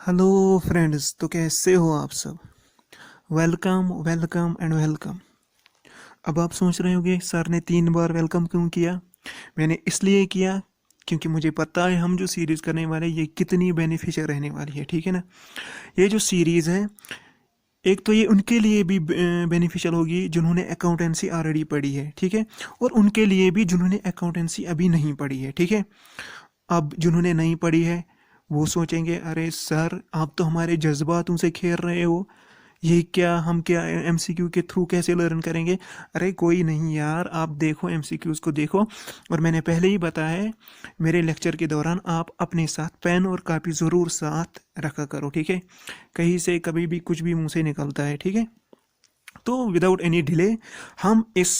Hello friends, तो कैसे हो आप सब। Welcome welcome and welcome. अब आप सोच रहे होंगे सर ने 3 बार वेलकम क्यों किया। मैंने इसलिए किया क्योंकि मुझे पता है हम जो सीरीज़ करने वाले हैं ये कितनी बेनिफिशियल रहने वाली है। ठीक है ना। ये जो सीरीज़ है, एक तो ये उनके लिए भी बेनिफिशियल होगी जिन्होंने अकाउंटेंसी ऑलरेडी पढ़ी है। ठीक है। और उनके लिए भी जिन्होंने अकाउंटेंसी अभी नहीं पढ़ी है। ठीक है। अब जिन्होंने नहीं पढ़ी है वो सोचेंगे अरे सर आप तो हमारे जज्बातों से खेल रहे हो, ये क्या, हम क्या एमसीक्यू के थ्रू कैसे लर्न करेंगे। अरे कोई नहीं यार, आप देखो एमसीक्यूज़ को देखो। और मैंने पहले ही बताया है, मेरे लेक्चर के दौरान आप अपने साथ पेन और कापी ज़रूर साथ रखा करो। ठीक है। कहीं से कभी भी कुछ भी मुंह से निकलता है। ठीक है। तो विदाउट एनी डिले हम इस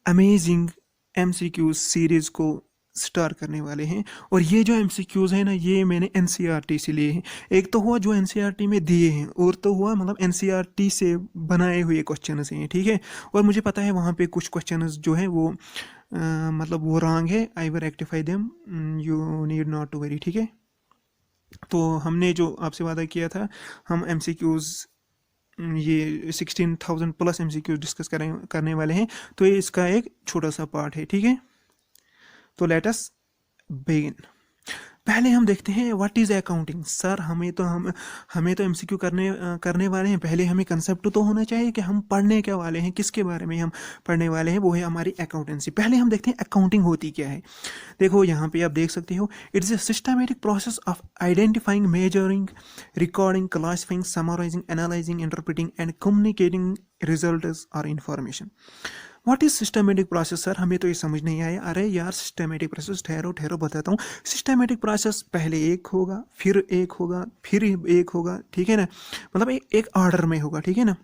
अमेजिंग एमसीक्यू सीरीज़ को स्टार्ट करने वाले हैं। और ये जो एमसीक्यूज़ हैं ना, ये मैंने एनसीईआरटी से लिए हैं। एक तो हुआ जो एनसीईआरटी में दिए हैं, और तो हुआ मतलब एनसीईआरटी से बनाए हुए क्वेश्चंस हैं। ठीक है। और मुझे पता है वहाँ पे कुछ क्वेश्चंस जो है वो मतलब वो रॉन्ग है। I will rectify them, you need not to worry. ठीक है। तो हमने जो आपसे वादा किया था, हम एमसीक्यूज़ ये 16,000 प्लस एमसीक्यूज डिस्कस करने वाले हैं। तो ये इसका एक छोटा सा पार्ट है। ठीक है। तो लेट अस बिगिन। पहले हम देखते हैं व्हाट इज अकाउंटिंग। सर हमें तो एमसीक्यू करने वाले हैं। पहले हमें कंसेप्ट तो होना चाहिए कि हम पढ़ने क्या वाले हैं, किसके बारे में हम पढ़ने वाले हैं। वो है हमारी अकाउंटेंसी। पहले हम देखते हैं अकाउंटिंग होती क्या है। देखो यहाँ पे आप देख सकते हो, it's a systematic process of identifying, measuring, recording, classifying, summarising, analysing, interpreting and communicating results और information. What is systematic process. Sir हमें तो ये समझ नहीं आया। अरे यार सिस्टमेटिक प्रोसेस, ठहरो ठहरो बताता हूँ। सिस्टमेटिक प्रोसेस पहले एक होगा, फिर एक होगा, फिर एक होगा। ठीक है ना। मतलब एक ऑर्डर में होगा। ठीक है ना।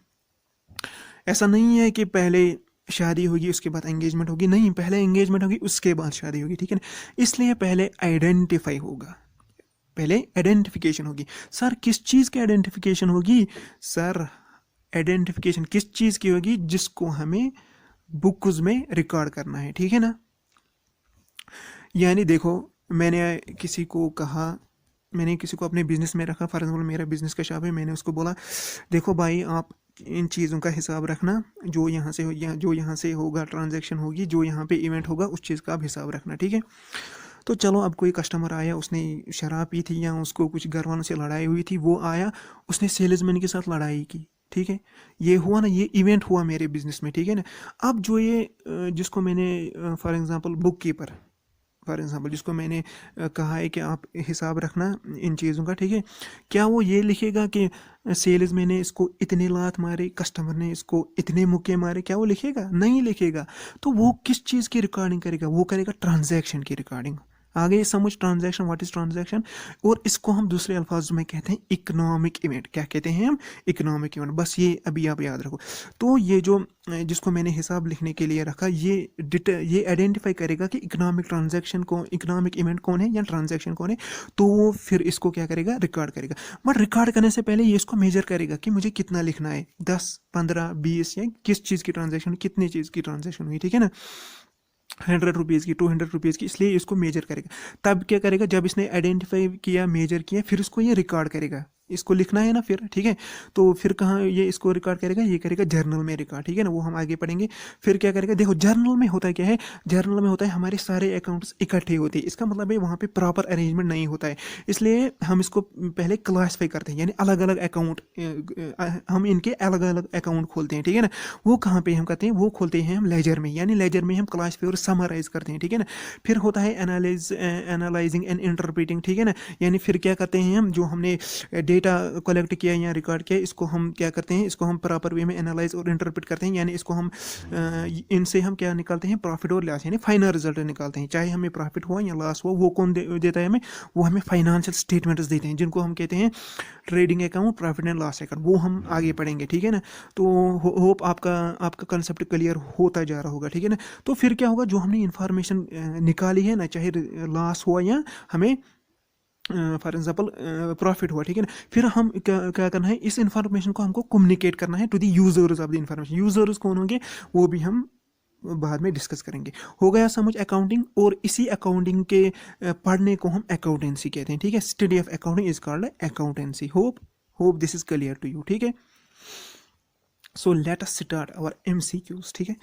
ऐसा नहीं है कि पहले शादी होगी उसके बाद एंगेजमेंट होगी। नहीं, पहले एंगेजमेंट होगी उसके बाद शादी होगी। ठीक है ना। इसलिए पहले आइडेंटिफाई होगा, पहले आइडेंटिफिकेशन होगी। सर किस चीज़ की आइडेंटिफिकेशन होगी। सर आइडेंटिफिकेशन किस चीज़ की होगी, जिसको हमें बुक्स में रिकॉर्ड करना है। ठीक है ना। यानी देखो, मैंने किसी को कहा, मैंने किसी को अपने बिजनेस में रखा। फॉर एग्जाम्पल मेरा बिजनेस का शॉप है। मैंने उसको बोला देखो भाई आप इन चीज़ों का हिसाब रखना, जो यहाँ से होगा ट्रांजैक्शन होगी, जो यहाँ पे इवेंट होगा उस चीज़ का आप हिसाब रखना। ठीक है। तो चलो, अब कोई कस्टमर आया, उसने शराब पी थी या उसको कुछ घर वालों से लड़ाई हुई थी, वो आया, उसने सेल्समैन के साथ लड़ाई की। ठीक है। ये हुआ ना, ये इवेंट हुआ मेरे बिजनेस में। ठीक है ना। अब जो ये जिसको मैंने for example book keeper, for example जिसको मैंने कहा है कि आप हिसाब रखना इन चीज़ों का। ठीक है। क्या वो ये लिखेगा कि सेल्समैन ने इसको इतने लात मारे, कस्टमर ने इसको इतने मुक्के मारे, क्या वो लिखेगा? नहीं लिखेगा। तो वो किस चीज़ की रिकॉर्डिंग करेगा? वो करेगा ट्रांजैक्शन की रिकॉर्डिंग। आगे समझ ट्रांजैक्शन, व्हाट इज ट्रांजैक्शन। और इसको हम दूसरे अल्फाज में कहते हैं इकोनॉमिक इवेंट। क्या कहते हैं हम? Economic event. बस ये अभी आप याद रखो। तो ये जो जिसको मैंने हिसाब लिखने के लिए रखा, ये आइडेंटिफाई करेगा कि इकोनॉमिक ट्रांजैक्शन कौन, इकोनॉमिक इवेंट कौन है या ट्रांजैक्शन कौन है। तो वो फिर इसको क्या करेगा? रिकॉर्ड करेगा। बट रिकॉर्ड करने से पहले ये इसको मेजर करेगा कि मुझे कितना लिखना है, 10, 15, 20, या किस चीज़ की ट्रांजैक्शन, कितनी चीज़ की ट्रांजैक्शन हुई। ठीक है ना। 100 रुपीज़ की, 200 रुपीज़ की। इसलिए इसको मेजर करेगा। तब क्या करेगा? जब इसने आइडेंटिफाई किया, मेजर किया, फिर इसको ये रिकॉर्ड करेगा। इसको लिखना है ना फिर। ठीक है। तो फिर कहाँ ये इसको रिकॉर्ड करेगा? ये करेगा जर्नल में रिकॉर्ड। ठीक है ना। वो हम आगे पढ़ेंगे। फिर क्या करेगा? देखो जर्नल में होता क्या है, जर्नल में होता है हमारे सारे अकाउंट्स इकट्ठे होते हैं। इसका मतलब है वहाँ पे प्रॉपर अरेंजमेंट नहीं होता है। इसलिए हम इसको पहले क्लासीफाई करते हैं, यानी अलग अलग अकाउंट, हम इनके अलग अलग अकाउंट खोलते हैं। ठीक है ना। वो कहाँ पे हम करते हैं? वो खोलते हैं हम लेजर में, यानी लेजर में हम क्लासीफाई और समराइज करते हैं। ठीक है ना। फिर होता है एनालाइजिंग एंड इंटरप्रेटिंग। ठीक है ना। यानी फिर क्या करते हैं हम, जो हमने डेटा कलेक्ट किया या रिकॉर्ड किया, इसको हम क्या करते हैं? इसको हम प्रॉपर वे में एनालाइज और इंटरप्रेट करते हैं। यानी इसको हम इनसे हम क्या निकालते हैं? प्रॉफिट और लॉस, यानी फाइनल रिजल्ट निकालते हैं। चाहे हमें प्रॉफिट हुआ या लॉस हुआ, वो कौन देता है हमें? वो हमें फाइनेंशियल स्टेटमेंट्स देते हैं, जिनको हम कहते हैं trading account, profit and loss account. वो हम आगे पढ़ेंगे। ठीक है ना। तो होप आपका कंसेप्ट क्लियर होता जा रहा होगा। ठीक है ना। तो फिर क्या होगा? जो हमने इंफॉर्मेशन निकाली है ना, चाहे लॉस हुआ या हमें फॉर एग्जाम्पल प्रॉफिट हुआ। ठीक है ना। फिर हम क्या करना है? इस इंफॉर्मेशन को हमको कम्युनिकेट करना है to the users of the information. Users कौन होंगे? वो भी हम बाद में डिस्कस करेंगे। हो गया समझ अकाउंटिंग, और इसी अकाउंटिंग के पढ़ने को हम अकाउंटेंसी कहते हैं, ठीक है। Study of accounting is called accountancy. Hope this is clear to you, ठीक है। So let us start our MCQs, ठीक है।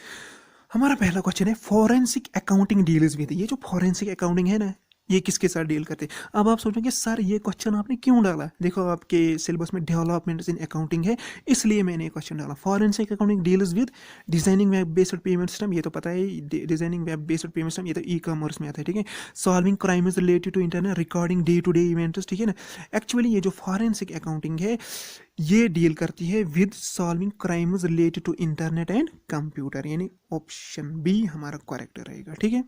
हमारा पहला क्वेश्चन है फॉरेंसिक अकाउंटिंग डील्स विद। ये जो फॉरेंसिक अकाउंटिंग है ना, ये किसके साथ डील करते हैं। अब आप सोचोगे सर ये क्वेश्चन आपने क्यों डाला। देखो आपके सिलेबस में डेवलपमेंट इन अकाउंटिंग है, इसलिए मैंने ये क्वेश्चन डाला। Forensic accounting deals with designing web based payment system, ये तो पता है, designing web based payment system, ये तो ई कॉमर्स में आता है, ठीक है। Solving crimes related to internet, recording day to day events, ठीक है ना। एक्चुअली ये जो फॉरेंसिक अकाउंटिंग है ये डील करती है with solving crimes related to internet and computer, यानी ऑप्शन बी हमारा करेक्ट रहेगा, ठीक है।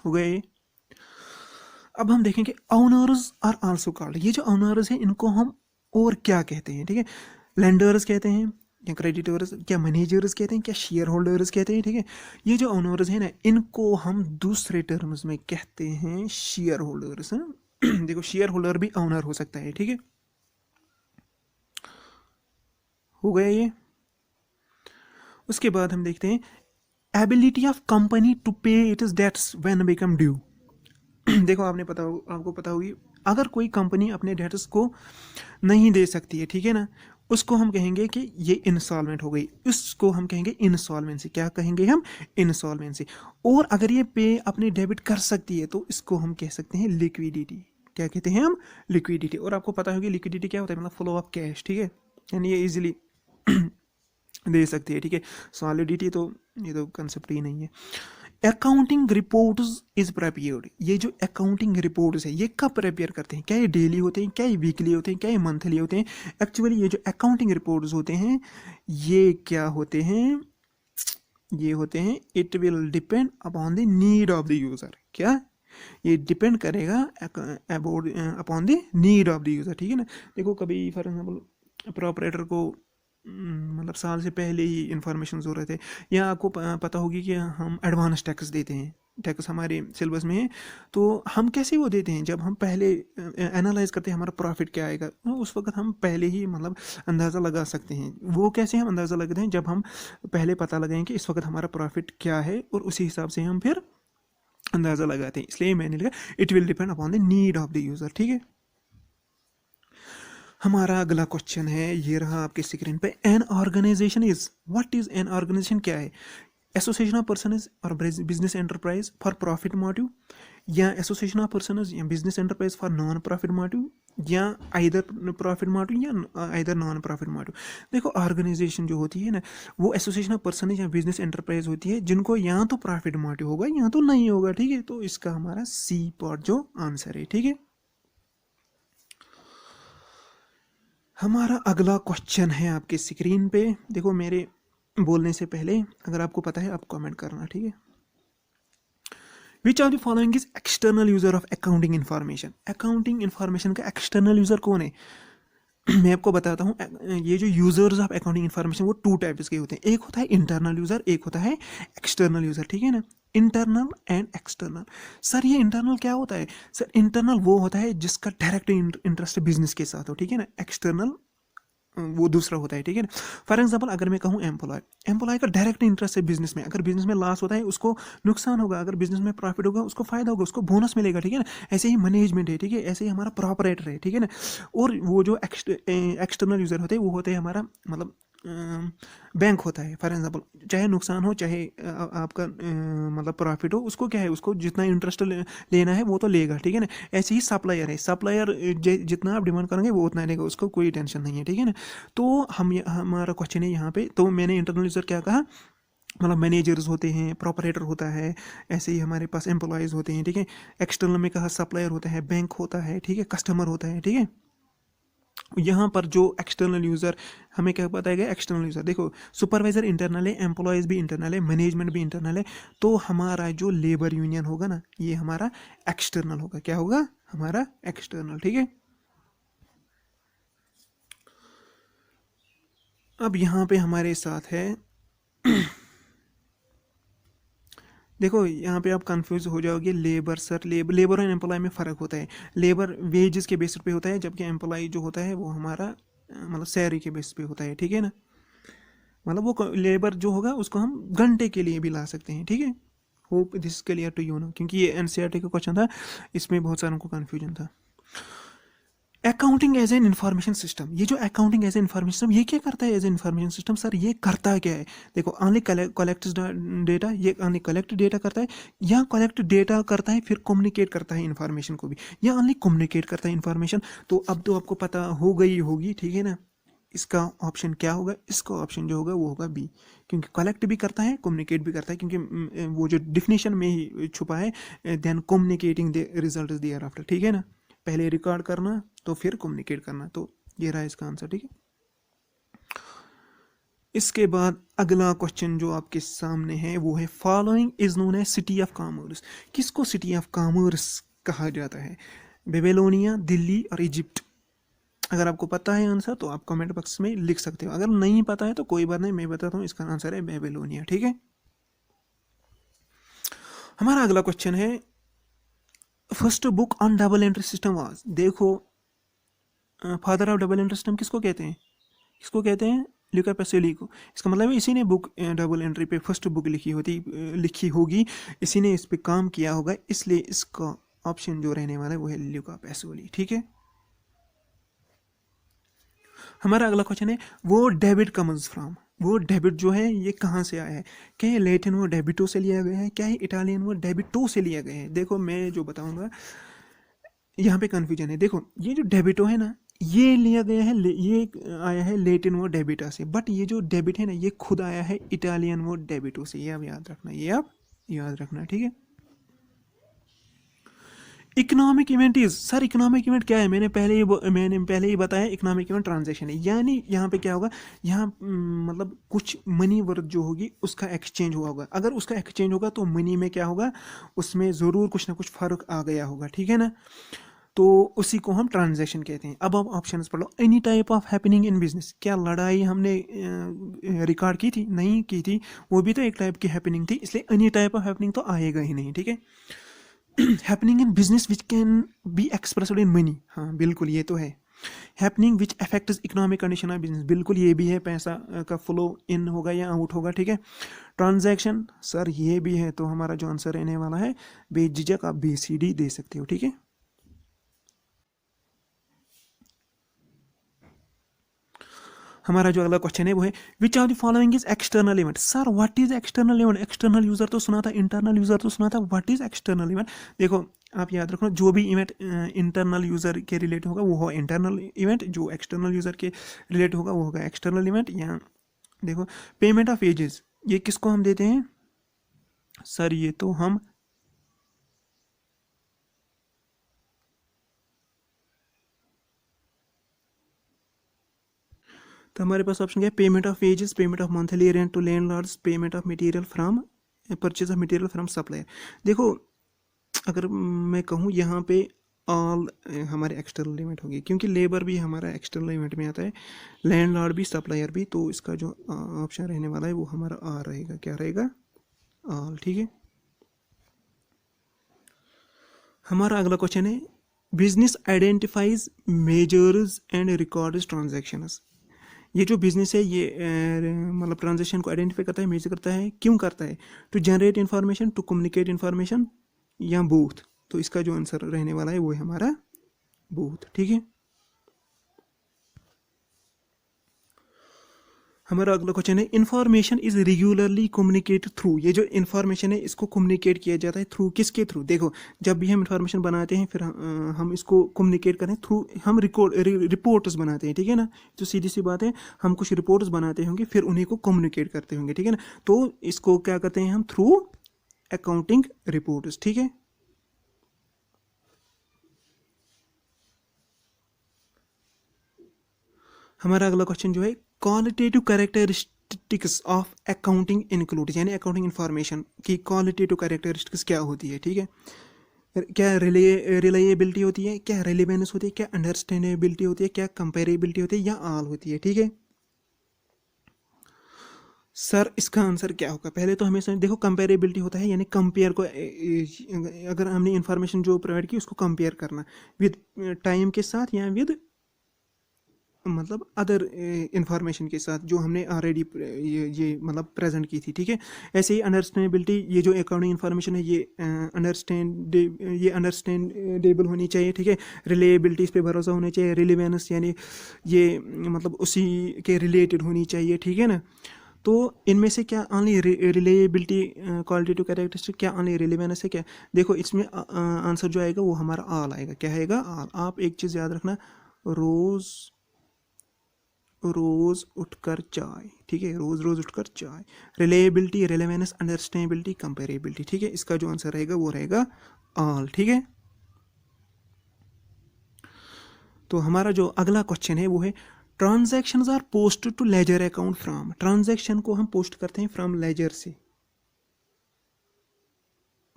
हो गए। अब हम देखेंगे ओनर्स आर आल्सो कॉल्ड। ये जो ओनर्स हैं इनको हम और क्या कहते हैं, ठीक है। लेंडर्स कहते हैं या क्रेडिटर्स, क्या मैनेजर्स कहते हैं, क्या शेयर होल्डर्स कहते हैं, ठीक है। ये जो ओनर्स हैं ना इनको हम दूसरे टर्म्स में कहते हैं शेयर होल्डर्स। देखो शेयर होल्डर भी ओनर हो सकता है, ठीक है। हो गया ये। उसके बाद हम देखते हैं ability of company to pay it is debts when become due. देखो आपको पता होगी, अगर कोई कंपनी अपने डेटर्स को नहीं दे सकती है, ठीक है ना, उसको हम कहेंगे कि ये इंस्टॉलमेंट हो गई, उसको हम कहेंगे इंस्टॉलमेंसी। क्या कहेंगे हम? इंस्टॉलमेंसी। और अगर ये पे अपने डेबिट कर सकती है तो इसको हम कह सकते हैं लिक्विडिटी। क्या कहते हैं हम? लिक्विडिटी। और आपको पता होगी लिक्विडिटी क्या होता है, मतलब फ्लो ऑफ कैश, ठीक है, यानी ये इजीली दे सकती है, ठीक है। सॉलिडिटी तो ये तो कंसेप्ट ही नहीं है। Accounting reports is prepared. ये जो अकाउंटिंग रिपोर्ट्स है ये कब प्रिपेयर करते हैं? क्या ये डेली होते हैं, क्या ये वीकली होते हैं, क्या ये मंथली होते हैं? एक्चुअली ये जो अकाउंटिंग रिपोर्ट्स होते हैं ये क्या होते हैं? ये होते हैं it will depend upon the need of the user. क्या? ये डिपेंड करेगा upon the need of the user, ठीक है ना। देखो कभी फॉर एग्जाम्पल प्रोपराइटर को मतलब साल से पहले ही इंफॉर्मेशन ज़रूरत है, या आपको पता होगी कि हम एडवांस टैक्स देते हैं, टैक्स हमारे सिलेबस में है, तो हम कैसे वो देते हैं? जब हम पहले एनालाइज करते हैं हमारा प्रॉफिट क्या आएगा, तो उस वक्त हम पहले ही मतलब अंदाज़ा लगा सकते हैं। वो कैसे हम अंदाज़ा लगाते हैं? जब हम पहले पता लगाएं कि इस वक्त हमारा प्रॉफिट क्या है, और उसी हिसाब से हम फिर अंदाज़ा लगाते हैं। इसलिए मैंने लिखा it will depend upon the need of the user, ठीक है। हमारा अगला क्वेश्चन है, ये रहा आपके स्क्रीन पे। An organisation is, what is an organisation? क्या है? एसोसिएशन ऑफ पर्सनज और business enterprise for profit motive, या एसोसिएशन ऑफ पर्सनज या business enterprise for non profit motive, या आइदर प्रॉफिट मोटिव या आइदर नॉन प्रॉफिट मोटिव। देखो organisation जो होती है ना वो एसोसिएशन ऑफ पर्सनज या बिजनेस एंटरप्राइज होती है जिनको या तो प्रॉफिट मोटिव होगा या तो नहीं होगा, ठीक है। तो इसका हमारा सी पार्ट जो आंसर है, ठीक है। हमारा अगला क्वेश्चन है आपके स्क्रीन पे। देखो मेरे बोलने से पहले अगर आपको पता है आप कमेंट करना, ठीक है। Which of the following is external user of accounting information? Accounting information का एक्सटर्नल यूजर कौन है? मैं आपको बताता हूँ। ये जो यूजर्स ऑफ अकाउंटिंग इन्फॉर्मेशन वो टू टाइप्स के होते हैं। एक होता है इंटरनल यूजर, एक होता है एक्सटर्नल यूजर, ठीक है ना। Internal and external. सर ये इंटरनल क्या होता है? सर इंटरनल वो होता है जिसका डायरेक्ट इंटरेस्ट बिजनेस के साथ हो, ठीक है ना। एक्सटर्नल वो दूसरा होता है, ठीक है ना। फॉर एग्जाम्पल अगर मैं कहूँ एम्प्लॉय का डायरेक्ट इंटरेस्ट है बिजनेस में। अगर बिजनेस में लॉस होता है उसको नुकसान होगा, अगर बिजनेस में प्रॉफिट होगा उसको फायदा होगा, उसको बोनस मिलेगा, ठीक है ना। ऐसे ही मैनेजमेंट है, ठीक है, ऐसे ही हमारा प्रॉपरेटर है, ठीक है ना। और वो जो एक्सटर्नल यूजर होते हैं वो होते हैं हमारा मतलब बैंक होता है। फॉर एग्जाम्पल चाहे नुकसान हो चाहे आपका मतलब प्रॉफिट हो, उसको क्या है, उसको जितना इंटरेस्ट लेना है वो तो लेगा, ठीक है ना। ऐसे ही सप्लायर है, सप्लायर जितना आप डिमांड करेंगे वो उतना लेगा, उसको कोई टेंशन नहीं है, ठीक है ना। तो हमारा क्वेश्चन है यहाँ पे, तो मैंने इंटरनल यूजर क्या कहा, मतलब मैनेजर्स होते हैं, प्रॉपरेटर होता है, ऐसे ही हमारे पास एम्प्लॉयज़ होते हैं, ठीक है। एक्सटर्नल में कहा सप्लायर होता है, बैंक होता है, ठीक है, कस्टमर होता है, ठीक है। यहाँ पर जो एक्सटर्नल यूज़र हमें क्या बताया गया? External user. देखो सुपरवाइजर इंटरनल है, एम्प्लॉयज़ भी इंटरनल है, मैनेजमेंट भी इंटरनल है। तो हमारा जो लेबर यूनियन होगा ना ये हमारा एक्सटर्नल होगा। क्या होगा? हमारा एक्सटर्नल, ठीक है। अब यहाँ पे हमारे साथ है देखो यहाँ पे आप कंफ्यूज हो जाओगे। लेबर सर, लेबर और एम्प्लॉय में फ़र्क होता है। लेबर वेजेस के बेसिस पे होता है, जबकि एम्प्लॉय जो होता है वो हमारा मतलब सैलरी के बेसिस पे होता है, ठीक है ना। मतलब वो लेबर जो होगा उसको हम घंटे के लिए भी ला सकते हैं, ठीक है। Hope this clear to you know, क्योंकि ये एनसीईआरटी का क्वेश्चन था, इसमें बहुत सारों को कन्फ्यूजन था। Accounting as an information system, ये जो accounting as a information system ये क्या करता है as a information system? Sir ये करता क्या है? देखो, ओनली कलेक्ट डेटा, ये ओनली कलेक्ट डेटा करता है, या कलेक्ट डेटा करता है फिर कम्युनिकेट करता है इंफॉर्मेशन को भी, या ओनली कम्युनिकेट करता है इंफॉर्मेशन? तो अब तो आपको पता हो गई होगी, ठीक है ना, इसका ऑप्शन क्या होगा? इसका ऑप्शन जो होगा वो होगा बी, क्योंकि कलेक्ट भी करता है कम्युनिकेट भी करता है, क्योंकि वो जो डिफिनेशन में ही छुपा है, then communicating the result is thereafter, ठीक है ना, पहले रिकॉर्ड करना तो फिर कम्युनिकेट करना। तो ये रहा इसका आंसर, ठीक है। इसके बाद अगला क्वेश्चन जो आपके सामने है वो है, following is known as city of commerce. किसको सिटी ऑफ कॉमर्स कहा जाता है? बेबीलोनिया, दिल्ली और इजिप्ट। अगर आपको पता है आंसर तो आप कमेंट बॉक्स में लिख सकते हो, अगर नहीं पता है तो कोई बात नहीं, मैं बताता हूँ, इसका आंसर है बेबीलोनिया, ठीक है। हमारा अगला क्वेश्चन है, first book on double entry system was. देखो, father of double entry system किसको कहते हैं? किसको कहते हैं? ल्यूका पेसियोली को। इसका मतलब है इसी ने बुक डबल एंट्री पे फर्स्ट बुक लिखी होगी, इसी ने इस पे काम किया होगा, इसलिए इसका ऑप्शन जो रहने वाला है वो है ल्यूका पेसियोली, ठीक है। हमारा अगला क्वेश्चन है, वो डेबिट कम्स फ्रॉम। वो डेबिट जो है ये कहाँ से आया है? क्या ये लैटिन वो डेबिटो से लिया गया है? क्या है इटालियन वो डेबिटो से लिया गया है? देखो, मैं जो बताऊंगा यहाँ पे कन्फ्यूजन है। देखो, ये जो डेबिटो है ना, ये लिया गया है, ये आया है लेटिन वो डेबिटा से, बट ये जो डेबिट है ना, ये खुद आया है इटालियन वो डेबिटो से। ये आप याद रखना, ये आप याद रखना, ठीक है। Economic event is, sir economic event क्या है? मैंने पहले ही बताया, इकोनॉमिक इवेंट ट्रांजैक्शन है, यानी यहाँ पे क्या होगा, यहाँ मतलब कुछ मनी वर्थ जो होगी उसका एक्सचेंज हुआ होगा। अगर उसका एक्सचेंज होगा तो मनी में क्या होगा, उसमें ज़रूर कुछ ना कुछ फ़र्क आ गया होगा, ठीक है ना, तो उसी को हम ट्रांजैक्शन कहते हैं। अब ऑप्शंस पढ़ लो। Any type of happening in business, क्या लड़ाई हमने रिकॉर्ड की थी? नहीं की थी, वो भी तो एक टाइप की हैपनिंग थी, इसलिए एनी टाइप ऑफ हैपनिंग तो आएगा ही नहीं, ठीक है। Happening in business which can be expressed in money, हाँ बिल्कुल ये तो है। Happening which affects economic condition of business, बिल्कुल ये भी है, पैसा का फ्लो इन होगा या आउट होगा, ठीक है। ट्रांजैक्शन, सर ये भी है, तो हमारा जो आंसर रहने वाला है, बेझिझक आप BCD दे सकते हो, ठीक है। हमारा जो अगला क्वेश्चन है वो है, which of the following is external event. Sir what is external event? External user तो सुना था, इंटरनल यूजर तो सुना था, व्हाट इज एक्सटर्नल इवेंट? देखो, आप याद रखना, जो भी इवेंट इंटरनल यूजर के रिलेट होगा वो हो इंटरनल इवेंट, जो एक्सटर्नल यूजर के रिलेट होगा वो होगा एक्सटर्नल इवेंट। या देखो, पेमेंट ऑफ एजेस, ये किसको हम देते हैं? सर ये तो हम तो हमारे पास ऑप्शन क्या है? Payment of wages, payment of monthly rent to landlords, payment of material from, purchase of material from supplier. देखो, अगर मैं कहूँ यहाँ पे ऑल हमारे एक्सटर्नल इवेंट होगी, क्योंकि लेबर भी हमारा एक्सटर्नल इवेंट में आता है, लैंडलॉर्ड भी, सप्लायर भी, तो इसका जो ऑप्शन रहने वाला है वो हमारा आर रहेगा। क्या रहेगा? ऑल, ठीक है। हमारा अगला क्वेश्चन है, business identifies, measures and records transactions. ये जो बिजनेस है ये मतलब ट्रांजेक्शन को आइडेंटिफाई करता है, मेजर करता है, क्यों करता है? To generate information, to communicate information, या बोथ। तो इसका जो आंसर रहने वाला है वो है हमारा बोथ, ठीक है। हमारा अगला क्वेश्चन है, information is regularly communicate through. ये जो इन्फॉर्मेशन है इसको कम्युनिकेट किया जाता है थ्रू, किसके थ्रू? देखो, जब भी हम इन्फॉर्मेशन बनाते हैं फिर हम इसको कम्युनिकेट करें थ्रू, हम रिपोर्ट्स बनाते हैं, ठीक है ना, तो सीधी सी बात है, हम कुछ रिपोर्ट्स बनाते होंगे फिर उन्हीं को कम्युनिकेट करते होंगे, ठीक है ना, तो इसको क्या करते हैं हम? थ्रू अकाउंटिंग रिपोर्ट्स, ठीक है। हमारा अगला क्वेश्चन जो है, qualitative characteristics of accounting include, यानी अकाउंटिंग इन्फॉर्मेशन की क्वालिटेटिव कैरेक्टरिस्टिक्स क्या होती है, ठीक है। क्या रिलायबिलिटी होती है, क्या रेलिवेंस होती है, क्या अंडरस्टैंडेबिलिटी होती है, क्या कंपेरेबिलिटी होती है, या ऑल होती है, ठीक है। सर इसका आंसर क्या होगा? पहले तो हमें देखो, कंपेरेबिलिटी होता है, यानी कंपेयर को अगर हमने इन्फॉर्मेशन जो प्रोवाइड की उसको कंपेयर करना विद टाइम के साथ या विद मतलब अदर इंफॉर्मेशन के साथ जो हमने ऑलरेडी ये मतलब प्रेजेंट की थी, ठीक है। ऐसे ही अंडरस्टैंडेबिलिटी, ये जो अकाउंटिंग इन्फॉर्मेशन है ये अंडरस्टैंडेबल होनी चाहिए, ठीक है। रिलेबिलिटी, इस पे भरोसा होना चाहिए। रिलेवेंस यानी ये मतलब उसी के रिलेटेड होनी चाहिए, ठीक है ना। तो इनमें से क्या ओनली रिलेबिलिटी क्वालिटेटिव कैरेक्टरिस्टिक, क्या ओनली रिलेवेंस है क्या? देखो इसमें आंसर जो आएगा वो हमारा ऑल आएगा। क्या आएगा? ऑल। आप एक चीज़ याद रखना, रोज़ रोज उठकर चाय, ठीक है, रोज रोज उठकर चाय। रिलेबिलिटी, रिलेवेंस, अंडरस्टैंडेबिलिटी, कंपेरेबिलिटी, ठीक है। इसका जो आंसर रहेगा वो रहेगा ऑल, ठीक है। तो हमारा जो अगला क्वेश्चन है वो है transactions are posted to ledger account from. Transaction को हम पोस्ट करते हैं फ्रॉम लेजर से,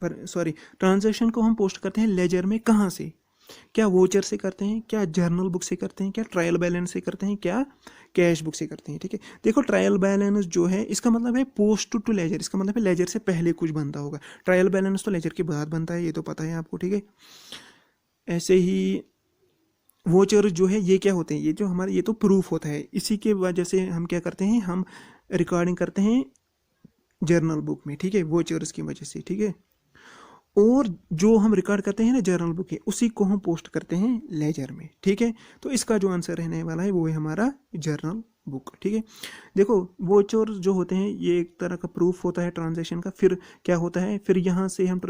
पर सॉरी, ट्रांजैक्शन को हम पोस्ट करते हैं लेजर में कहाँ से? क्या वोचर से करते हैं, क्या जर्नल बुक से करते हैं, क्या ट्रायल बैलेंस से करते हैं, क्या कैश बुक से करते हैं, ठीक है। देखो ट्रायल बैलेंस जो है इसका मतलब है पोस्ट टू लेजर, इसका मतलब है लेजर से पहले कुछ बनता होगा। ट्रायल बैलेंस तो लेजर के बाद बनता है, ये तो पता है आपको, ठीक है। ऐसे ही वोचर जो है ये क्या होते हैं, ये जो हमारे ये तो प्रूफ होता है, इसी के वजह से हम क्या करते हैं, हम रिकॉर्डिंग करते हैं जर्नल बुक में, ठीक है, वोचर्स की वजह से, ठीक है। और जो हम रिकॉर्ड करते हैं ना जर्नल बुक है, उसी को हम पोस्ट करते हैं लेजर में, ठीक है। तो इसका जो आंसर रहने वाला है वो है हमारा जर्नल बुक, ठीक है। देखो वोचर जो होते हैं ये एक तरह का प्रूफ होता है ट्रांजैक्शन का। फिर क्या होता है, फिर यहाँ से हम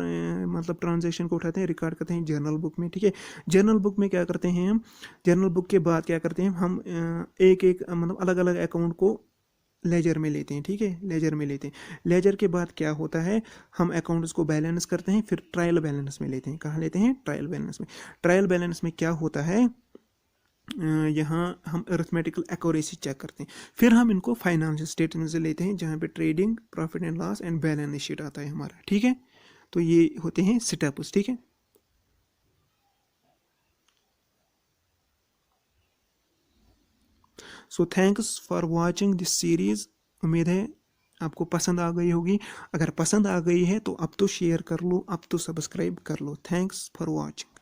मतलब ट्रांजैक्शन को उठाते हैं, रिकॉर्ड करते हैं जर्नल बुक में, ठीक है। जर्नल बुक में क्या करते हैं हम, जर्नल बुक के बाद क्या करते हैं हम, एक एक मतलब अलग अलग अकाउंट को लेजर में लेते हैं, ठीक है, लेजर में लेते हैं। लेजर के बाद क्या होता है, हम अकाउंट्स को बैलेंस करते हैं, फिर ट्रायल बैलेंस में लेते हैं। कहाँ लेते हैं? ट्रायल बैलेंस में। ट्रायल बैलेंस में क्या होता है, यहाँ हम अरिथमेटिकल एक्यूरेसी चेक करते हैं, फिर हम इनको फाइनेंशियल स्टेटमेंट से लेते हैं, जहाँ पे trading, profit and loss and balance sheet आता है हमारा, ठीक है। तो ये होते हैं स्टेप्स, ठीक है। So thanks for watching this series. उम्मीद है आपको पसंद आ गई होगी। अगर पसंद आ गई है तो अब तो शेयर कर लो, अब तो सब्सक्राइब कर लो। Thanks for watching.